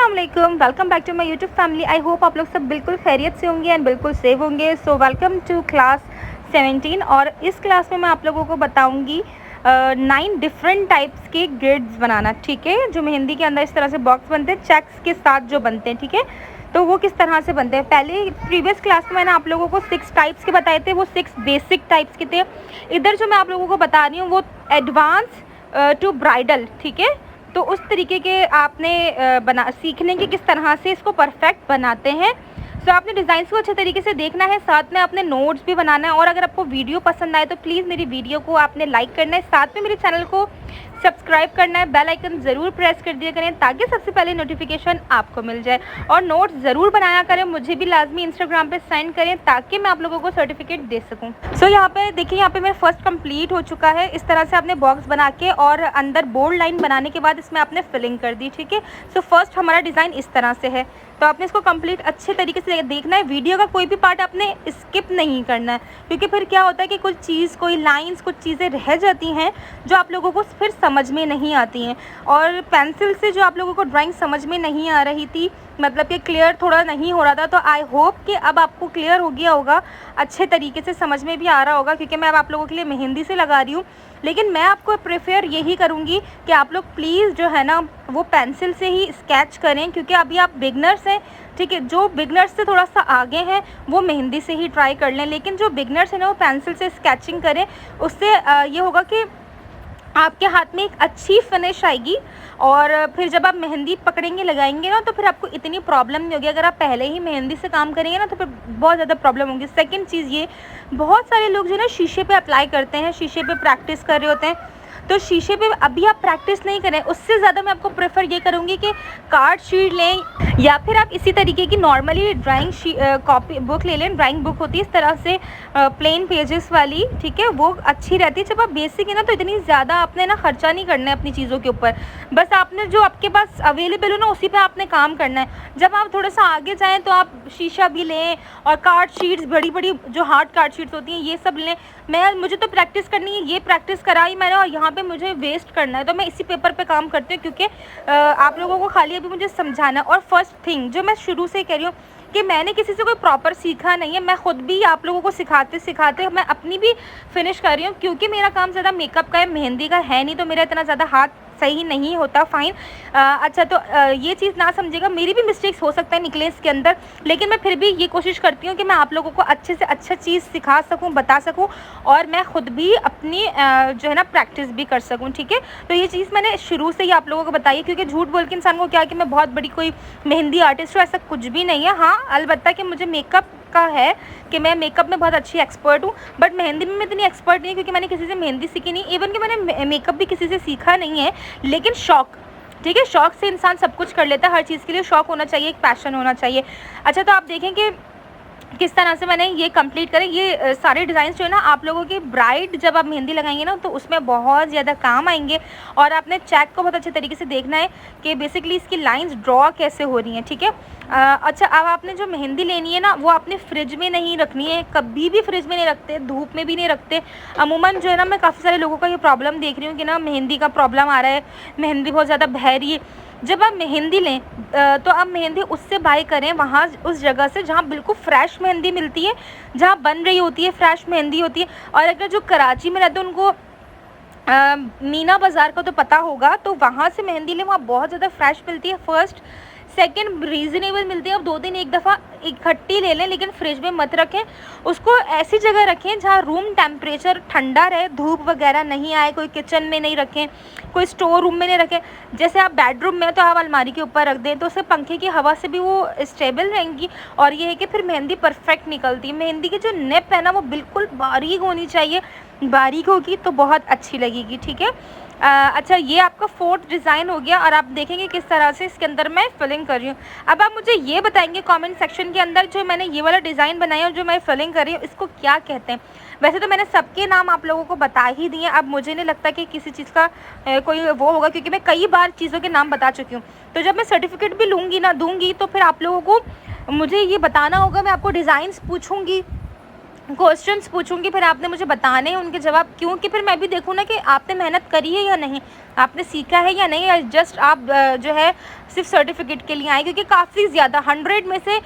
अस्सलाम वालेकुम, welcome back to my YouTube family. I hope आप लोग सब बिल्कुल खैरियत से होंगे एंड बिल्कुल सेफ होंगे। सो वेलकम टू क्लास 17 और इस क्लास में मैं आप लोगों को बताऊंगी 9 डिफरेंट टाइप्स के ग्रिड्स बनाना, ठीक है। जो मेहंदी के अंदर इस तरह से बॉक्स बनते हैं चेक्स के साथ जो बनते हैं, ठीक है। तो वो किस तरह से बनते हैं, पहले प्रीवियस क्लास में मैंने आप लोगों को 6 टाइप्स के बताए थे, वो 6 बेसिक टाइप्स के थे। इधर जो मैं आप लोगों को बता रही हूँ वो एडवांस टू ब्राइडल, ठीक है। तो उस तरीके के आपने सीखने की किस तरह से इसको परफेक्ट बनाते हैं। सो आपने डिज़ाइंस को अच्छे तरीके से देखना है, साथ में आपने नोट्स भी बनाना है। और अगर आपको वीडियो पसंद आए तो प्लीज़ मेरी वीडियो को आपने लाइक करना है, साथ में मेरे चैनल को सब्सक्राइब करना है, बेल आइकन ज़रूर प्रेस कर दिया करें ताकि सबसे पहले नोटिफिकेशन आपको मिल जाए। और नोट्स ज़रूर बनाया करें, मुझे भी लाजमी इंस्टाग्राम पे सेंड करें ताकि मैं आप लोगों को सर्टिफिकेट दे सकूं। सो यहाँ पे देखिए, यहाँ पे मेरा फर्स्ट कंप्लीट हो चुका है। इस तरह से आपने बॉक्स बना के और अंदर बोल्ड लाइन बनाने के बाद इसमें आपने फिलिंग कर दी, ठीक है। सो फर्स्ट हमारा डिज़ाइन इस तरह से है, तो आपने इसको कंप्लीट अच्छे तरीके से देखना है। वीडियो का कोई भी पार्ट आपने स्किप नहीं करना है, क्योंकि फिर क्या होता है कि कुछ चीज़, कोई लाइंस, कुछ चीज़ें रह जाती हैं जो आप लोगों को फिर समझ में नहीं आती हैं। और पेंसिल से जो आप लोगों को ड्राइंग समझ में नहीं आ रही थी, मतलब कि क्लियर थोड़ा नहीं हो रहा था, तो आई होप कि अब आपको क्लियर हो गया होगा, अच्छे तरीके से समझ में भी आ रहा होगा, क्योंकि मैं अब आप लोगों के लिए मेहंदी से लगा रही हूँ। लेकिन मैं आपको प्रेफर यही करूँगी कि आप लोग प्लीज़ जो है ना वो पेंसिल से ही स्केच करें, क्योंकि अभी आप बिगनर्स हैं, ठीक है। जो बिगनर्स से थोड़ा सा आगे हैं वो मेहंदी से ही ट्राई कर लें, लेकिन जो बिगनर्स हैं ना वो पेंसिल से स्केचिंग करें। उससे ये होगा कि आपके हाथ में एक अच्छी फिनिश आएगी और फिर जब आप मेहंदी पकड़ेंगे, लगाएंगे ना, तो फिर आपको इतनी प्रॉब्लम नहीं होगी। अगर आप पहले ही मेहंदी से काम करेंगे ना तो फिर बहुत ज़्यादा प्रॉब्लम होगी। सेकंड चीज़ ये, बहुत सारे लोग जो है ना शीशे पे अप्लाई करते हैं, शीशे पे प्रैक्टिस कर रहे होते हैं। तो शीशे पे अभी आप प्रैक्टिस नहीं करें, उससे ज़्यादा मैं आपको प्रेफर ये करूँगी कि कार्ड शीट लें या फिर आप इसी तरीके की नॉर्मली ड्राइंग कॉपी बुक ले लें। ड्राइंग बुक होती है इस तरह से प्लेन पेजेस वाली, ठीक है, वो अच्छी रहती है। जब आप बेसिक है ना तो इतनी ज़्यादा आपने ना खर्चा नहीं करना है अपनी चीज़ों के ऊपर, बस आपने जो आपके पास अवेलेबल हो ना उसी पे आपने काम करना है। जब आप थोड़ा सा आगे जाएँ तो आप शीशा भी लें और कार्ड शीट्स, बड़ी बड़ी जो हार्ड कार्ड शीट्स होती हैं ये सब लें। मुझे तो प्रैक्टिस करनी है, ये प्रैक्टिस कराई मैंने और यहाँ पे मुझे वेस्ट करना है, तो मैं इसी पेपर पे काम करती हूँ, क्योंकि आप लोगों को खाली अभी मुझे समझाना है। और फर्स्ट थिंग जो मैं शुरू से कह रही हूँ कि मैंने किसी से कोई प्रॉपर सीखा नहीं है, मैं खुद भी आप लोगों को सिखाते सिखाते मैं अपनी भी फिनिश कर रही हूँ, क्योंकि मेरा काम ज़्यादा मेकअप का है, मेहंदी का है नहीं, तो मेरा इतना ज़्यादा हाथ सही नहीं होता, फाइन। अच्छा, तो ये चीज़ ना समझिएगा, मेरी भी मिस्टेक्स हो सकता है निकले इसके अंदर, लेकिन मैं फिर भी ये कोशिश करती हूँ कि मैं आप लोगों को अच्छे से अच्छा चीज़ सिखा सकूँ, बता सकूँ, और मैं खुद भी अपनी जो है ना प्रैक्टिस भी कर सकूँ, ठीक है। तो ये चीज़ मैंने शुरू से ही आप लोगों को बताई है, क्योंकि झूठ बोल के इंसान को क्या कि मैं बहुत बड़ी कोई मेहंदी आर्टिस्ट हूँ, ऐसा कुछ भी नहीं है। हाँ, अलबत्ता कि मुझे मेकअप का है कि मैं मेकअप में बहुत अच्छी एक्सपर्ट हूँ, बट मेहंदी में मैं इतनी एक्सपर्ट नहीं है, क्योंकि मैंने किसी से मेहंदी सीखी नहीं, इवन कि मैंने मेकअप भी किसी से सीखा नहीं है। लेकिन शौक, ठीक है, शौक से इंसान सब कुछ कर लेता है, हर चीज़ के लिए शौक होना चाहिए, एक पैशन होना चाहिए। अच्छा, तो आप देखें कि किस तरह से मैंने ये कंप्लीट करें। ये सारे डिज़ाइंस जो है ना आप लोगों की ब्राइड जब आप मेहंदी लगाएंगे ना तो उसमें बहुत ज़्यादा काम आएंगे। और आपने चेक को बहुत अच्छे तरीके से देखना है कि बेसिकली इसकी लाइंस ड्रॉ कैसे हो रही हैं, ठीक है। अच्छा, अब आपने जो मेहंदी लेनी है ना वो आपने फ्रिज में नहीं रखनी है, कभी भी फ्रिज में नहीं रखते, धूप में भी नहीं रखते। अमूमन जो है ना मैं काफ़ी सारे लोगों का ये प्रॉब्लम देख रही हूँ कि ना मेहंदी का प्रॉब्लम आ रहा है, मेहंदी बहुत ज़्यादा बह रही है। जब आप मेहंदी लें तो आप मेहंदी उससे बाय करें, वहाँ उस जगह से जहाँ बिल्कुल फ्रेश मेहंदी मिलती है, जहाँ बन रही होती है, फ्रेश मेहंदी होती है। और अगर जो कराची में रहते हैं उनको मीना बाज़ार का तो पता होगा, तो वहाँ से मेहंदी लें, वहाँ बहुत ज़्यादा फ्रेश मिलती है। फर्स्ट, सेकंड रीज़नेबल मिलती है। अब 2 दिन एक दफ़ा इकट्ठी ले लें, लेकिन फ्रिज में मत रखें, उसको ऐसी जगह रखें जहाँ रूम टेम्परेचर ठंडा रहे, धूप वगैरह नहीं आए। कोई किचन में नहीं रखें, कोई स्टोर रूम में नहीं रखें। जैसे आप बेडरूम में तो आप अलमारी के ऊपर रख दें, तो उससे पंखे की हवा से भी वो स्टेबल रहेंगी। और ये है कि फिर मेहंदी परफेक्ट निकलती है। मेहंदी की जो निप है ना वो बिल्कुल बारीक होनी चाहिए, बारीक होगी तो बहुत अच्छी लगेगी, ठीक है। अच्छा, ये आपका 4th डिज़ाइन हो गया और आप देखेंगे किस तरह से इसके अंदर मैं फिलिंग कर रही हूँ। अब आप मुझे ये बताएंगे कमेंट सेक्शन के अंदर, जो मैंने ये वाला डिज़ाइन बनाया और जो मैं फिलिंग कर रही हूँ इसको क्या कहते हैं। वैसे तो मैंने सबके नाम आप लोगों को बता ही दिए, अब मुझे नहीं लगता कि किसी चीज़ का कोई वो होगा, क्योंकि मैं कई बार चीज़ों के नाम बता चुकी हूँ। तो जब मैं सर्टिफिकेट भी दूँगी तो फिर आप लोगों को मुझे ये बताना होगा, मैं आपको डिज़ाइंस पूछूँगी, क्वेश्चंस पूछूंगी, फिर आपने मुझे बताने हैं उनके जवाब, क्योंकि फिर मैं भी देखूँ ना कि आपने मेहनत करी है या नहीं। आपने सीखा है या नहीं, या जस्ट आप जो है सिर्फ सर्टिफिकेट के लिए आए, क्योंकि काफ़ी ज़्यादा 100 में से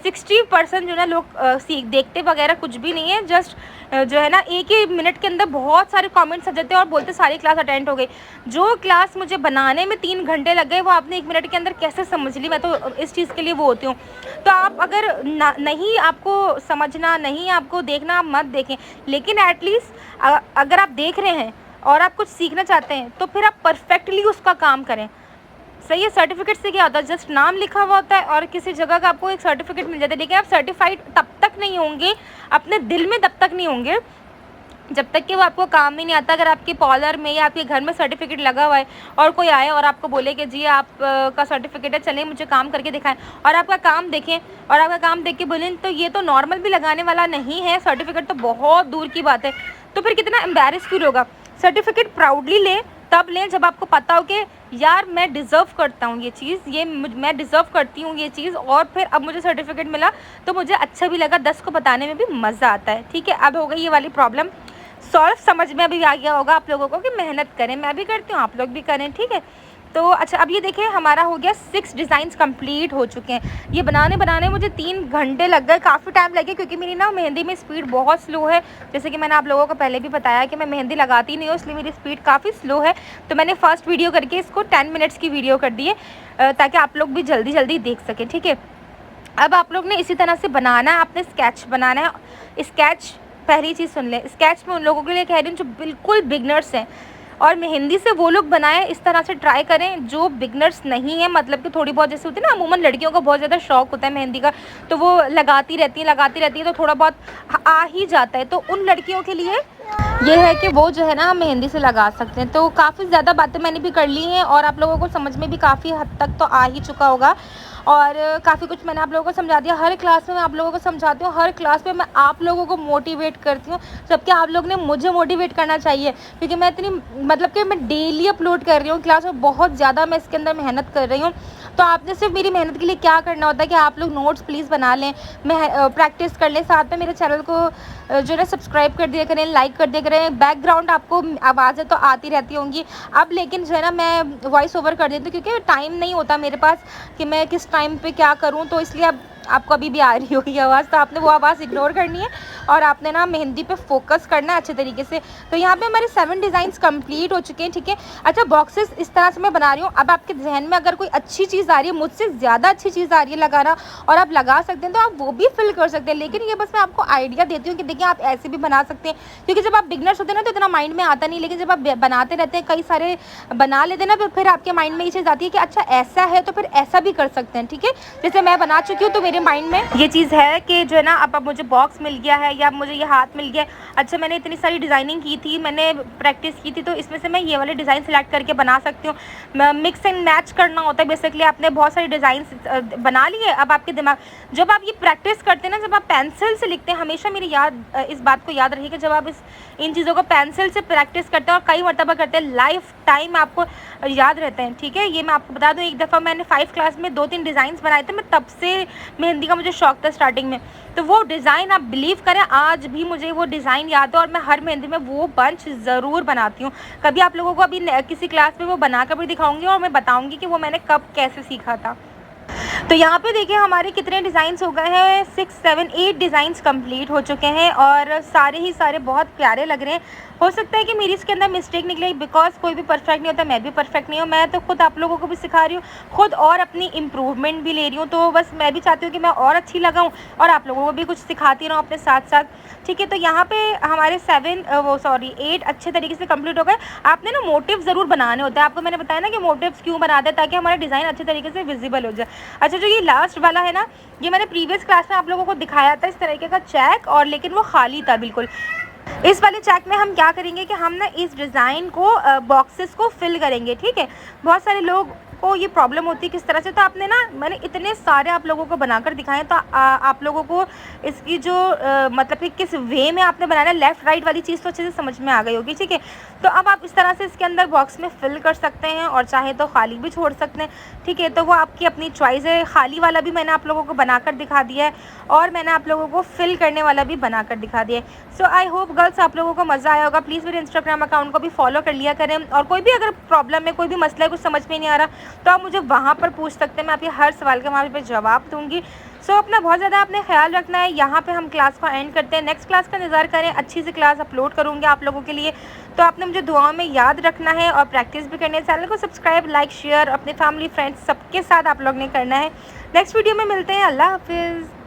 60% जो है लोग सीख देखते वगैरह कुछ भी नहीं है, जस्ट जो है ना एक ही मिनट के अंदर बहुत सारे कमेंट्स आ जाते हैं और बोलते सारी क्लास अटेंड हो गई। जो क्लास मुझे बनाने में 3 घंटे लग गए वो आपने 1 मिनट के अंदर कैसे समझ ली। मैं तो इस चीज़ के लिए वो होती हूँ। तो आप अगर नहीं आपको समझना, नहीं आपको देखना, आप मत देखें, लेकिन एटलीस्ट अगर आप देख रहे हैं और आप कुछ सीखना चाहते हैं तो फिर आप परफेक्टली उसका काम करें। सही है। सर्टिफिकेट से क्या होता है, जस्ट नाम लिखा हुआ होता है और किसी जगह का आपको एक सर्टिफिकेट मिल जाता है, लेकिन आप सर्टिफाइड तब तक नहीं होंगे, अपने दिल में तब तक नहीं होंगे जब तक कि वो आपको काम ही नहीं आता। अगर आपके पार्लर में या आपके घर में सर्टिफिकेट लगा हुआ है और कोई आए और आपको बोले कि जी आप का सर्टिफिकेट है, चलें मुझे काम करके दिखाएं, और आपका काम देखें और आपका काम देख के बोलें तो ये तो नॉर्मल भी लगाने वाला नहीं है, सर्टिफिकेट तो बहुत दूर की बात है, तो फिर कितना एम्बैरेस फील होगा। सर्टिफिकेट प्राउडली लें, तब लें जब आपको पता हो कि यार मैं डिज़र्व करता हूँ ये चीज़, ये मैं डिज़र्व करती हूँ ये चीज़, और फिर अब मुझे सर्टिफिकेट मिला तो मुझे अच्छा भी लगा, 10 को बताने में भी मज़ा आता है। ठीक है, अब हो गई ये वाली प्रॉब्लम सॉल्व, समझ में अभी आ गया होगा आप लोगों को कि मेहनत करें, मैं भी करती हूँ, आप लोग भी करें। ठीक है, तो अच्छा अब ये देखें हमारा हो गया 6 डिज़ाइंस कंप्लीट हो चुके हैं। ये बनाने मुझे 3 घंटे लग गए, काफ़ी टाइम लगे, क्योंकि मेरी ना मेहंदी में स्पीड बहुत स्लो है। जैसे कि मैंने आप लोगों को पहले भी बताया कि मैं मेहंदी लगाती नहीं हूँ, इसलिए मेरी स्पीड काफ़ी स्लो है। तो मैंने फर्स्ट वीडियो करके इसको 10 मिनट्स की वीडियो कर दी है ताकि आप लोग भी जल्दी जल्दी देख सकें। ठीक है, अब आप लोग ने इसी तरह से बनाना है, आपने स्केच बनाना है। स्केच पहली चीज़ सुन लें, स्केच में उन लोगों के लिए कह रही हूँ जो बिल्कुल बिगनर्स हैं, और मेहंदी से वो लोग बनाएं, इस तरह से ट्राई करें जो बिगनर्स नहीं है, मतलब कि थोड़ी बहुत जैसे होती है ना, अमूमन लड़कियों को बहुत ज़्यादा शौक होता है मेहंदी का, तो वो लगाती रहती हैं तो थोड़ा बहुत आ ही जाता है। तो उन लड़कियों के लिए ये है कि वो जो है ना मेहंदी से लगा सकते हैं। तो काफ़ी ज़्यादा बातें मैंने भी कर ली हैं और आप लोगों को समझ में भी काफ़ी हद तक तो आ ही चुका होगा, और काफ़ी कुछ मैंने आप लोगों को समझा दिया। हर क्लास में मैं आप लोगों को समझाती हूँ, हर क्लास में मैं आप लोगों को मोटिवेट करती हूँ, जबकि आप लोग ने मुझे मोटिवेट करना चाहिए, क्योंकि मैं इतनी मतलब कि मैं डेली अपलोड कर रही हूँ क्लास में, बहुत ज़्यादा मैं इसके अंदर मेहनत कर रही हूँ। तो आपने सिर्फ मेरी मेहनत के लिए क्या करना होता है कि आप लोग नोट्स प्लीज़ बना लें, मैं प्रैक्टिस कर लें, साथ में मेरे चैनल को जो है सब्सक्राइब कर दिया करें, लाइक कर दिया करें। बैकग्राउंड आपको आवाज़ें तो आती रहती होंगी अब, लेकिन जो है ना मैं वॉइस ओवर कर देती हूँ, क्योंकि टाइम नहीं होता मेरे पास कि मैं किस टाइम पे क्या करूँ, तो इसलिए अब आपको अभी भी आ रही होगी आवाज़, तो आपने वो आवाज़ इग्नोर करनी है और आपने ना मेहंदी पे फोकस करना है अच्छे तरीके से। तो यहाँ पे हमारे 7 डिज़ाइंस कंप्लीट हो चुके हैं। ठीक है, अच्छा बॉक्सेस इस तरह से मैं बना रही हूँ। अब आपके जहन में अगर कोई अच्छी चीज़ आ रही है, मुझसे ज़्यादा अच्छी चीज़ आ रही है लगाना, और आप लगा सकते हैं, तो आप वो भी फिल कर सकते हैं। लेकिन ये बस मैं आपको आइडिया देती हूँ कि देखिए आप ऐसे भी बना सकते हैं, क्योंकि जब आप बिगनर्स होते हैं ना तो इतना माइंड में आता नहीं, लेकिन जब आप बनाते रहते हैं, कई सारे बना लेते हैं ना, तो फिर आपके माइंड में ये चीज़ आती है कि अच्छा ऐसा है तो फिर ऐसा भी कर सकते हैं। ठीक है, जैसे मैं बना चुकी हूँ तो मेरे माइंड में ये चीज़ है कि जो है ना अब मुझे बॉक्स मिल गया है या मुझे ये हाथ मिल गया। अच्छा मैंने इतनी सारी डिज़ाइनिंग की थी, मैंने प्रैक्टिस की थी, तो इसमें से मैं ये वाले डिज़ाइन सेलेक्ट करके बना सकती हूँ। मिक्स एंड मैच करना होता है बेसिकली। आपने बहुत सारी डिज़ाइन बना लिए, अब आपके दिमाग जब आप ये प्रैक्टिस करते हैं ना, जब आप पेंसिल से लिखते हैं, हमेशा मेरी इस बात को याद रखिए कि जब आप इन चीज़ों को पेंसिल से प्रैक्टिस करते हैं और कई मरतबा करते हैं, लाइफ टाइम आपको याद रहते हैं। ठीक है, ये मैं आपको बता दूँ, एक दफ़ा मैंने 5 क्लास में 2-3 डिज़ाइन बनाए थे। मैं तब से मेहंदी का मुझे शौक था स्टार्टिंग में, तो वो डिज़ाइन आप बिलीव करें आज भी मुझे वो डिज़ाइन याद है, और मैं हर मेहंदी में वो बंच ज़रूर बनाती हूँ। कभी आप लोगों को अभी किसी क्लास में वो बना कर भी दिखाऊंगी और मैं बताऊंगी कि वो मैंने कब कैसे सीखा था। तो यहाँ पे देखिए हमारे कितने डिज़ाइंस हो गए हैं, 6, 7, 8 डिज़ाइंस कंप्लीट हो चुके हैं और सारे ही सारे बहुत प्यारे लग रहे हैं। हो सकता है कि मेरी इसके अंदर मिस्टेक निकले, बिकॉज कोई भी परफेक्ट नहीं होता, मैं भी परफेक्ट नहीं हूँ। मैं तो खुद आप लोगों को भी सिखा रही हूँ, खुद और अपनी इम्प्रूवमेंट भी ले रही हूँ। तो बस मैं भी चाहती हूँ कि मैं और अच्छी लगाऊँ और आप लोगों को भी कुछ सिखाती रहूँ अपने साथ साथ। ठीक है, तो यहाँ पे हमारे 8 अच्छे तरीके से कंप्लीट हो गए। आपने ना मोटिव ज़रूर बनाने होते हैं, आपको मैंने बताया ना कि मोटिव्स क्यों बनाते हैं, ताकि हमारा डिज़ाइन अच्छे तरीके से विजिबल हो जाए। अच्छा, जो ये लास्ट वाला है ना, ये मैंने प्रीवियस क्लास में आप लोगों को दिखाया था इस तरीके का चेक, और लेकिन वो खाली था बिल्कुल। इस वाले चेक में हम क्या करेंगे कि हम ना इस डिज़ाइन को बॉक्सेस को फिल करेंगे। ठीक है, बहुत सारे लोग को ये प्रॉब्लम होती है किस तरह से, तो आपने ना मैंने इतने सारे आप लोगों को बनाकर दिखाए हैं, तो आप लोगों को इसकी जो मतलब कि किस वे में आपने बनाना है, लेफ़्ट राइट वाली चीज़ तो अच्छे से समझ में आ गई होगी, ठीक है। तो अब आप इस तरह से इसके अंदर बॉक्स में फिल कर सकते हैं और चाहे तो खाली भी छोड़ सकते हैं, ठीक है। तो वो आपकी अपनी चॉइस है। खाली वाला भी मैंने आप लोगों को बनाकर दिखा दिया है और मैंने आप लोगों को फिल करने वाला भी बनाकर दिखा दिया है। सो आई होप गर्ल्स आप लोगों को मज़ा आया होगा। प्लीज़ मेरे इंस्टाग्राम अकाउंट को भी फॉलो कर लिया करें, और कोई भी अगर प्रॉब्लम है, कोई भी मसला है, कुछ समझ में नहीं आ रहा, तो आप मुझे वहाँ पर पूछ सकते हैं। मैं आपके हर सवाल का वहाँ पे जवाब दूँगी। सो अपना बहुत ज़्यादा आपने ख्याल रखना है। यहाँ पे हम क्लास को एंड करते हैं। नेक्स्ट क्लास का इंतज़ार करें, अच्छी सी क्लास अपलोड करूँगी आप लोगों के लिए। तो आपने मुझे दुआओं में याद रखना है और प्रैक्टिस भी करनी है। चैनल को सब्सक्राइब, लाइक, शेयर अपने फैमिली फ्रेंड्स सबके साथ आप लोग ने करना है। नेक्स्ट वीडियो में मिलते हैं। अल्लाह हाफिज़।